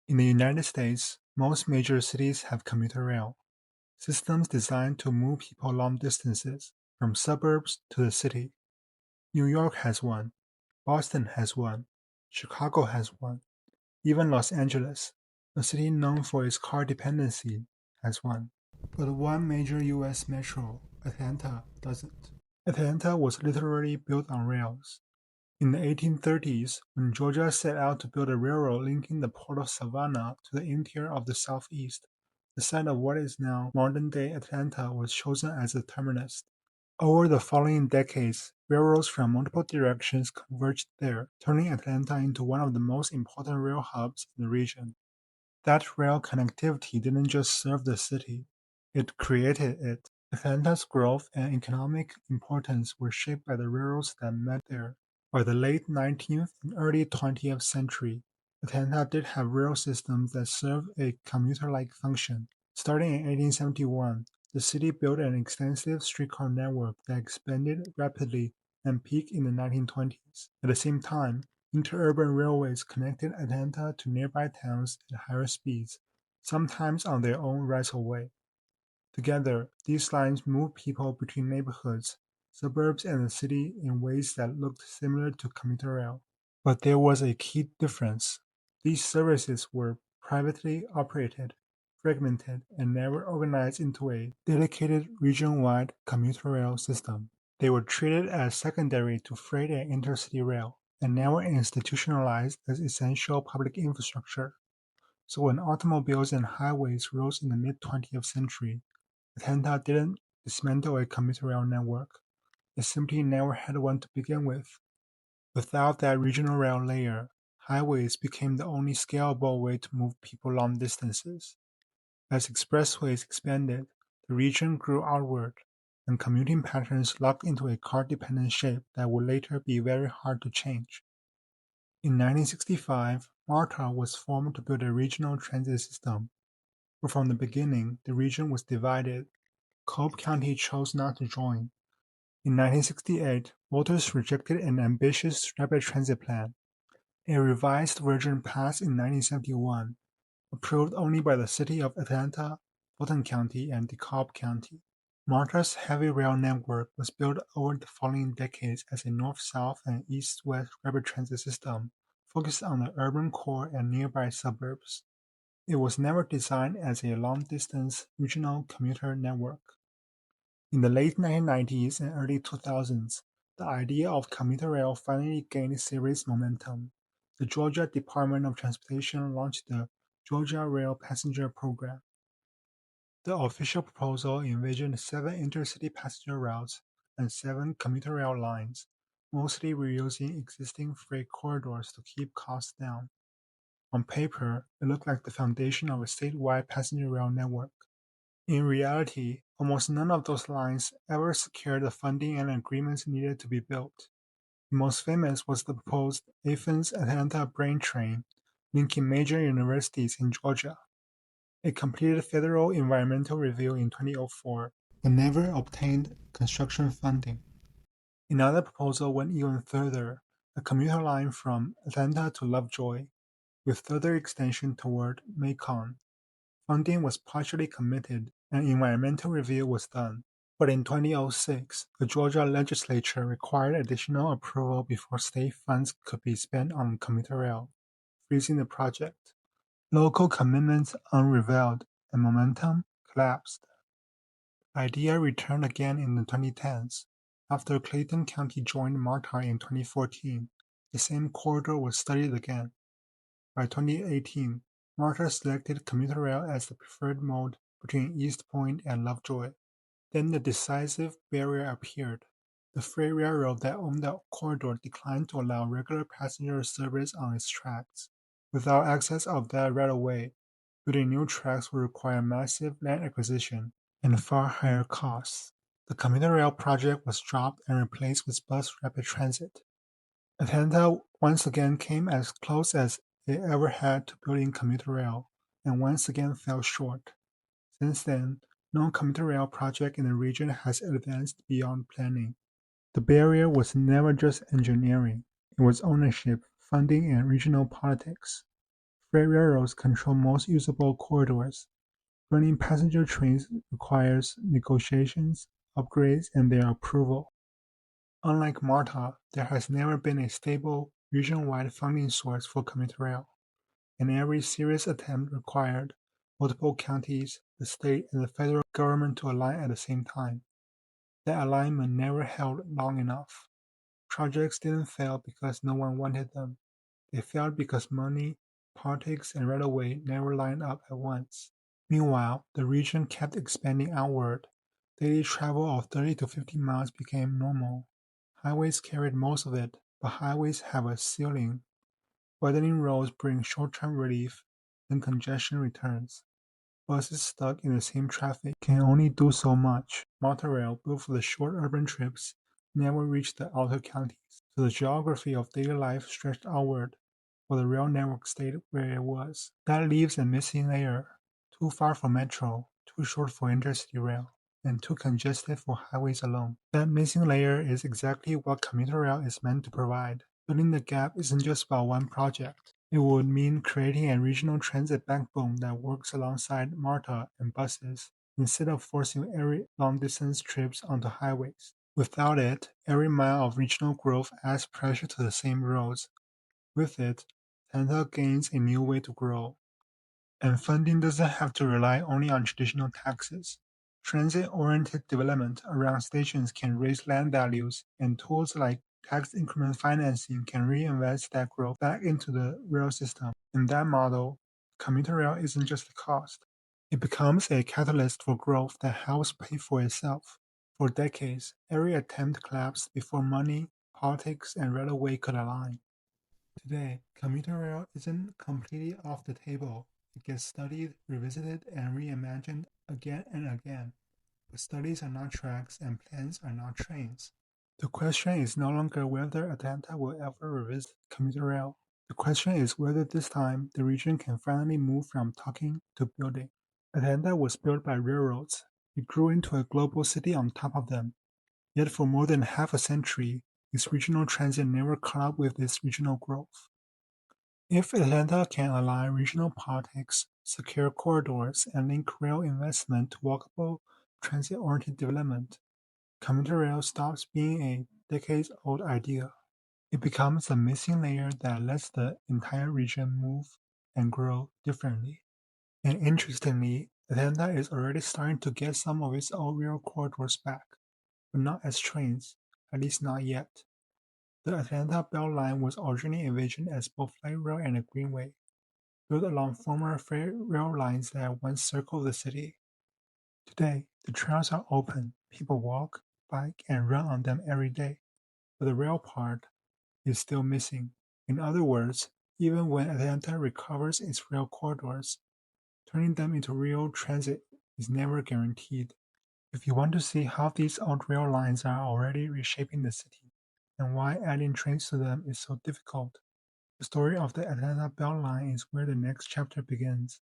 In the United States, most major cities have commuter rail, systems designed to move people long distances from suburbs to the city. New York has one, Boston has one, Chicago has one, even Los Angeles, a city known for its car dependency, has one. But one major US metro, Atlanta, doesn't. Atlanta was literally built on rails. In the 1830s, when Georgia set out to build a railroad linking the port of Savannah to the interior of the Southeast, the site of what is now modern-day Atlanta was chosen as the terminus. Over the following decades, railroads from multiple directions converged there, turning Atlanta into one of the most important rail hubs in the region. That rail connectivity didn't just serve the city, it created it. Atlanta's growth and economic importance were shaped by the railroads that met there. By the late 19th and early 20th century, Atlanta did have rail systems that served a commuter-like function. Starting in 1871, the city built an extensive streetcar network that expanded rapidly and peaked in the 1920s. At the same time, interurban railways connected Atlanta to nearby towns at higher speeds, sometimes on their own rights-of-way. Together, these lines moved people between neighborhoods, suburbs and the city in ways that looked similar to commuter rail. But there was a key difference. These services were privately operated, fragmented, and never organized into a dedicated region-wide commuter rail system. They were treated as secondary to freight and intercity rail, and never institutionalized as essential public infrastructure. So when automobiles and highways rose in the mid-20th century, Atlanta didn't dismantle a commuter rail network. It simply never had one to begin with. Without that regional rail layer, highways became the only scalable way to move people long distances. As expressways expanded, the region grew outward, and commuting patterns locked into a car-dependent shape that would later be very hard to change. In 1965, MARTA was formed to build a regional transit system, but from the beginning, the region was divided. Cobb County chose not to join. In 1968, voters rejected an ambitious rapid transit plan. A revised version passed in 1971, approved only by the city of Atlanta, Fulton County, and DeKalb County. MARTA's heavy rail network was built over the following decades as a north-south and east-west rapid transit system focused on the urban core and nearby suburbs. It was never designed as a long-distance regional commuter network. In the late 1990s and early 2000s, the idea of commuter rail finally gained serious momentum. The Georgia Department of Transportation launched the Georgia Rail Passenger Program. The official proposal envisioned 7 intercity passenger routes and 7 commuter rail lines, mostly reusing existing freight corridors to keep costs down. On paper, it looked like the foundation of a statewide passenger rail network. In reality, almost none of those lines ever secured the funding and agreements needed to be built. The most famous was the proposed Athens-Atlanta Brain Train, linking major universities in Georgia. It completed federal environmental review in 2004, but never obtained construction funding. Another proposal went even further, a commuter line from Atlanta to Lovejoy, with further extension toward Macon. Funding was partially committed, and environmental review was done. But in 2006, the Georgia legislature required additional approval before state funds could be spent on commuter rail, freezing the project. Local commitments unraveled, and momentum collapsed. The idea returned again in the 2010s. After Clayton County joined MARTA in 2014, the same corridor was studied again. By 2018, MARTA selected commuter rail as the preferred mode between East Point and Lovejoy. Then the decisive barrier appeared. The freight railroad that owned the corridor declined to allow regular passenger service on its tracks. Without access of that right-of-way, building new tracks would require massive land acquisition and far higher costs. The commuter rail project was dropped and replaced with bus rapid transit. Atlanta once again came as close as it ever had to building commuter rail, and once again fell short. Since then, no commuter rail project in the region has advanced beyond planning. The barrier was never just engineering, it was ownership, funding, and regional politics. Freight railroads control most usable corridors. Running passenger trains requires negotiations, upgrades, and their approval. Unlike MARTA, there has never been a stable, region-wide funding source for commuter rail, and every serious attempt required multiple counties, the state, and the federal government to align at the same time. That alignment never held long enough. Projects didn't fail because no one wanted them. They failed because money, politics, and right-of-way never lined up at once. Meanwhile, the region kept expanding outward. Daily travel of 30 to 50 miles became normal. Highways carried most of it, but highways have a ceiling. Widening roads bring short-term relief, then congestion returns. Buses stuck in the same traffic can only do so much. Monorail, built for the short urban trips, never reached the outer counties, so the geography of daily life stretched outward, while the rail network stayed where it was. That leaves a missing layer, too far for metro, too short for intercity rail, and too congested for highways alone. That missing layer is exactly what commuter rail is meant to provide. Filling the gap isn't just about one project. It would mean creating a regional transit backbone that works alongside MARTA and buses, instead of forcing every long-distance trips onto highways. Without it, every mile of regional growth adds pressure to the same roads. With it, Atlanta gains a new way to grow. And funding doesn't have to rely only on traditional taxes. Transit-oriented development around stations can raise land values, and tools like tax increment financing can reinvest that growth back into the rail system. In that model, commuter rail isn't just a cost. It becomes a catalyst for growth that helps pay for itself. For decades, every attempt collapsed before money, politics, and railway could align. Today, commuter rail isn't completely off the table. It gets studied, revisited, and reimagined again and again. But studies are not tracks and plans are not trains. The question is no longer whether Atlanta will ever revisit commuter rail. The question is whether this time the region can finally move from talking to building. Atlanta was built by railroads. It grew into a global city on top of them. Yet for more than half a century, its regional transit never caught up with its regional growth. If Atlanta can align regional politics, secure corridors, and link rail investment to walkable, transit-oriented development, commuter rail stops being a decades-old idea. It becomes a missing layer that lets the entire region move and grow differently. And interestingly, Atlanta is already starting to get some of its old rail corridors back, but not as trains, at least not yet. The Atlanta BeltLine was originally envisioned as both light rail and a greenway, built along former freight rail lines that once circled the city. Today, the trails are open, people walk, bike, and run on them every day, but the rail part is still missing. In other words, even when Atlanta recovers its rail corridors, turning them into real transit is never guaranteed. If you want to see how these old rail lines are already reshaping the city, and why adding trains to them is so difficult, the story of the Atlanta BeltLine is where the next chapter begins.